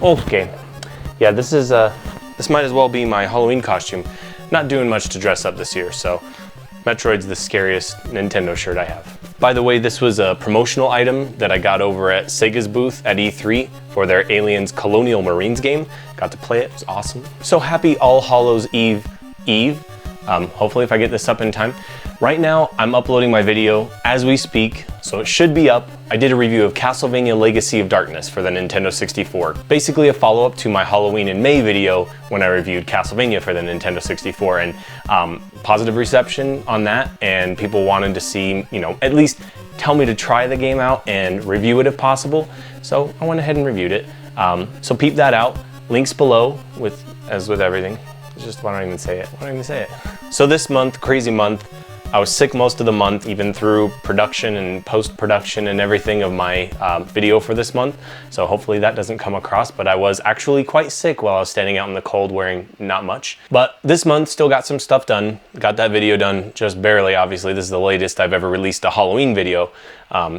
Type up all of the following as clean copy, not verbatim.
Okay, yeah, this might as well be my Halloween costume. Not doing much to dress up this year, so Metroid's the scariest Nintendo shirt I have. By the way, this was a promotional item that I got over at Sega's booth at E3 for their Aliens Colonial Marines game. Got to play it, it was awesome. So happy All Hallows Eve. Hopefully if I get this up in time. Right now, I'm uploading my video as we speak, so it should be up. I did a review of Castlevania Legacy of Darkness for the Nintendo 64. Basically a follow-up to my Halloween in May video when I reviewed Castlevania for the Nintendo 64, and positive reception on that, and people wanted to see, you know, at least tell me to try the game out and review it if possible. So I went ahead and reviewed it. So peep that out. Links below, as with everything. It's just, why don't I even say it? So this month, crazy month, I was sick most of the month, even through production and post-production and everything of my video for this month. So hopefully that doesn't come across, but I was actually quite sick while I was standing out in the cold wearing not much. But this month still got some stuff done. Got that video done just barely, obviously. This is the latest I've ever released a Halloween video.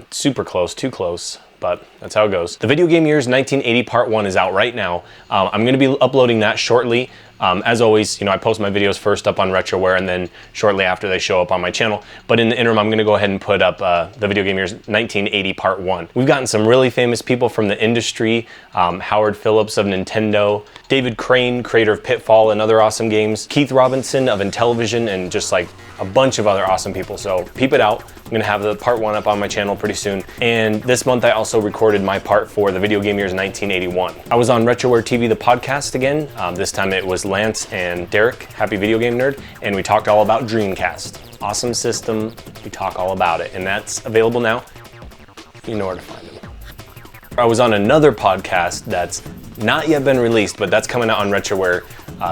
Super close, too close, but that's how it goes. The Video Game Years 1980 Part 1 is out right now. I'm gonna be uploading that shortly. As always, you know, I post my videos first up on Retroware and then shortly after they show up on my channel. But in the interim, I'm gonna go ahead and put up the Video Game Years 1980 Part 1. We've gotten some really famous people from the industry. Howard Phillips of Nintendo, David Crane, creator of Pitfall and other awesome games, Keith Robinson of Intellivision, and just like a bunch of other awesome people. So peep it out. I'm gonna have the Part 1 up on my channel pretty soon. And this month I also recorded my part for the Video Game Years 1981. I was on Retroware TV, the podcast again. This time it was Lance and Derek, Happy Video Game Nerd, and we talked all about Dreamcast. Awesome system, we talk all about it, and that's available now. You know where to find it. I was on another podcast that's not yet been released, but that's coming out on Retroware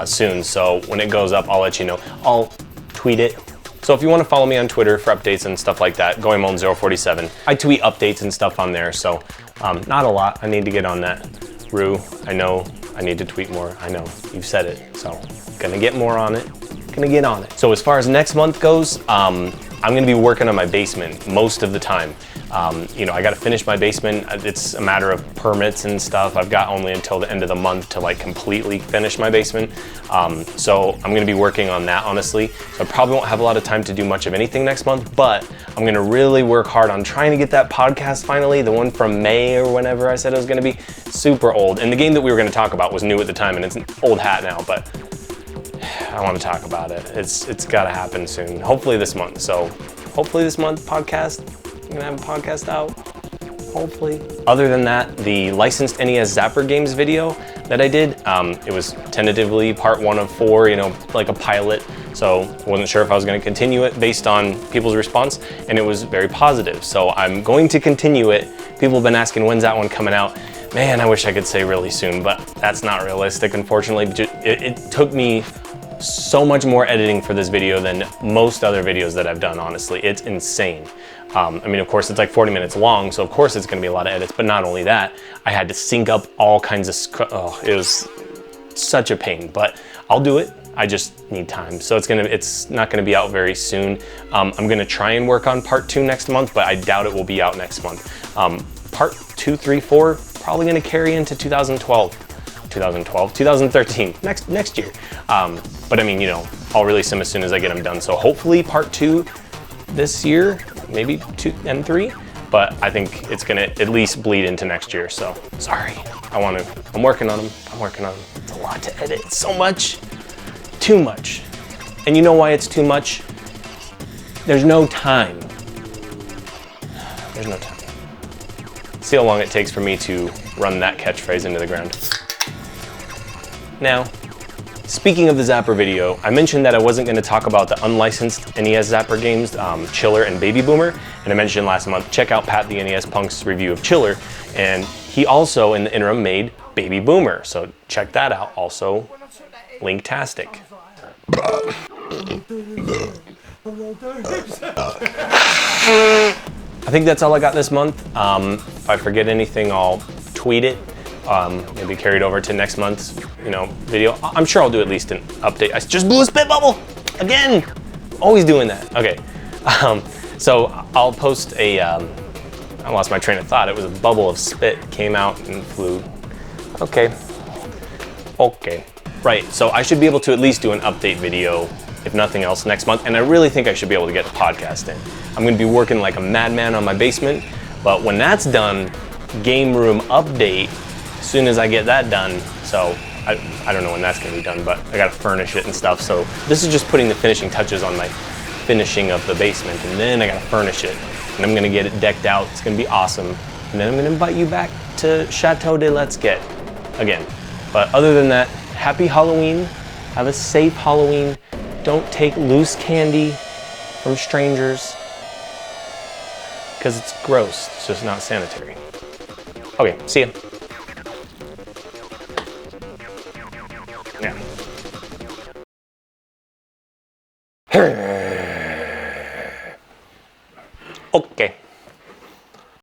soon, so when it goes up, I'll let you know. I'll tweet it. So if you want to follow me on Twitter for updates and stuff like that, GoingMoln047. I tweet updates and stuff on there, so not a lot. I need to get on that. Rue, I know I need to tweet more. I know, you've said it, so gonna get more on it. Gonna get on it. So as far as next month goes, I'm gonna be working on my basement most of the time. You know, I gotta finish my basement. It's a matter of permits and stuff. I've got only until the end of the month to like completely finish my basement. So I'm gonna be working on that, honestly. So I probably won't have a lot of time to do much of anything next month, but I'm gonna really work hard on trying to get that podcast finally, the one from May or whenever I said it was gonna be. Super old. And the game that we were gonna talk about was new at the time, and it's an old hat now, but I want to talk about it. It's got to happen soon. Hopefully this month. So hopefully this month podcast, I'm gonna have a podcast out. Hopefully. Other than that, the licensed NES Zapper games video that I did, it was tentatively part 1 of 4, you know, like a pilot. So I wasn't sure if I was going to continue it based on people's response, and it was very positive. So I'm going to continue it. People have been asking, when's that one coming out? Man, I wish I could say really soon, but that's not realistic, unfortunately. It took me so much more editing for this video than most other videos that I've done, honestly. It's insane. I mean, of course, it's like 40 minutes long, so of course it's gonna be a lot of edits, but not only that, I had to sync up all kinds of, it was such a pain, but I'll do it. I just need time. So it's not gonna be out very soon. I'm gonna try and work on part 2 next month, but I doubt it will be out next month. Part 2, 3, 4, probably gonna carry into 2013, next year. But I mean, you know, I'll release them as soon as I get them done. So hopefully part 2 this year, maybe 2 and 3, but I think it's gonna at least bleed into next year. So sorry, I'm working on them. It's a lot to edit, it's so much, too much. And you know why it's too much? There's no time. There's no time. See how long it takes for me to run that catchphrase into the ground. Now, speaking of the Zapper video, I mentioned that I wasn't going to talk about the unlicensed NES Zapper games, Chiller and Baby Boomer, and I mentioned last month, check out Pat the NES Punk's review of Chiller, and he also, in the interim, made Baby Boomer, so check that out, also Linktastic. I think that's all I got this month. If I forget anything, I'll tweet it. Maybe carry it over to next month's, you know, video. I'm sure I'll do at least an update. I just blew a spit bubble again. Always doing that. Okay. So I'll post a, I lost my train of thought. It was a bubble of spit, came out and flew. Okay. Right, so I should be able to at least do an update video, if nothing else, next month. And I really think I should be able to get the podcast in. I'm gonna be working like a madman on my basement, but when that's done, game room update, as soon as I get that done, so I don't know when that's gonna be done, but I gotta furnish it and stuff. So this is just putting the finishing touches on my finishing of the basement, and then I gotta furnish it. And I'm gonna get it decked out, it's gonna be awesome. And then I'm gonna invite you back to Chateau de Let's Get again. But other than that, happy Halloween, have a safe Halloween. Don't take loose candy from strangers, because it's gross, it's just not sanitary. Okay, see ya. Yeah. Okay.